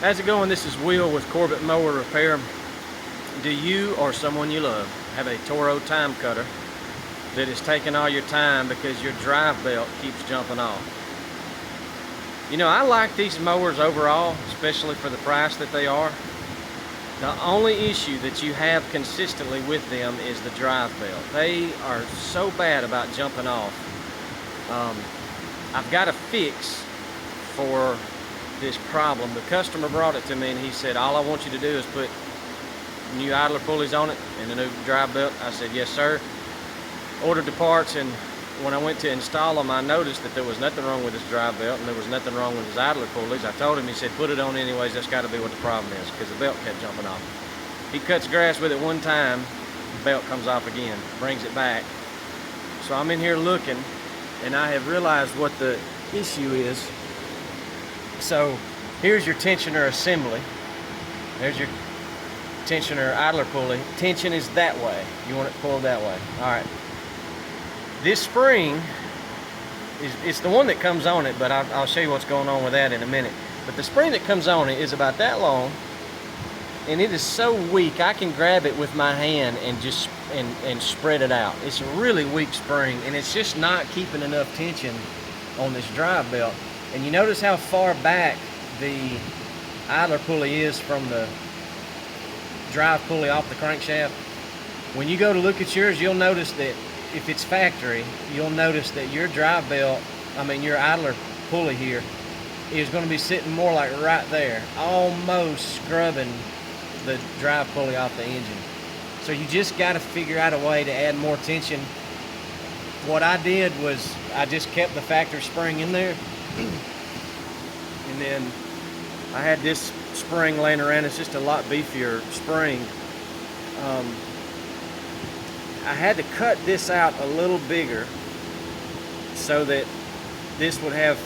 How's it going? This is Will with Corbett Mower Repair. Do you or someone you love have a Toro Timecutter that is taking all your time because your drive belt keeps jumping off? You know, I like these mowers overall, especially for the price that they are. The only issue that you have consistently with them is the drive belt. They are so bad about jumping off. I've got a fix for this problem. The customer brought it to me and he said, all I want you to do is put new idler pulleys on it and a new drive belt. I said, yes sir. Ordered the parts, and when I went to install them, I noticed that there was nothing wrong with his drive belt and there was nothing wrong with his idler pulleys. I told him, he said, put it on anyways, that's got to be what the problem is, because the belt kept jumping off. He cuts grass with it one time, the belt comes off again, brings it back. So I'm in here looking, and I have realized what the issue is. So here's your tensioner assembly. There's your tensioner idler pulley. Tension is that way. You want it pulled that way. All right. This spring it's the one that comes on it, but I'll show you what's going on with that in a minute. But the spring that comes on it is about that long, and it is so weak I can grab it with my hand and just and spread it out. It's a really weak spring, and it's just not keeping enough tension on this drive belt. And you notice how far back the idler pulley is from the drive pulley off the crankshaft. When you go to look at yours, you'll notice that if it's factory, you'll notice that your drive belt, your idler pulley here, is going to be sitting more like right there, almost scrubbing the drive pulley off the engine. So you just got to figure out a way to add more tension. What I did was I just kept the factory spring in there, and then I had this spring laying around. It's just a lot beefier spring. I had to cut this out a little bigger so that this would have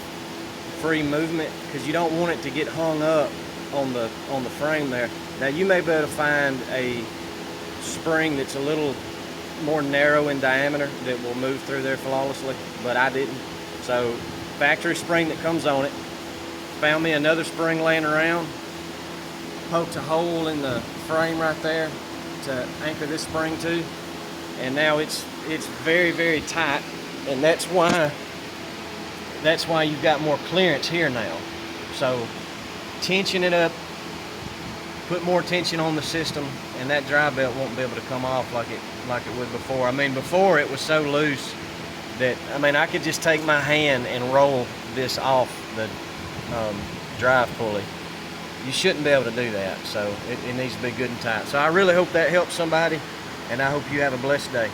free movement, because you don't want it to get hung up on the frame there. Now you may be able to find a spring that's a little more narrow in diameter that will move through there flawlessly, but I didn't. So factory spring that comes on it. Found me another spring laying around, poked a hole in the frame right there to anchor this spring to, and now it's very, very tight, and that's why you've got more clearance here now. So tension it up, put more tension on the system, and that drive belt won't be able to come off like it would before. Before it was so loose that I could just take my hand and roll this off the drive pulley. You shouldn't be able to do that, so it needs to be good and tight. So I really hope that helps somebody, and I hope you have a blessed day.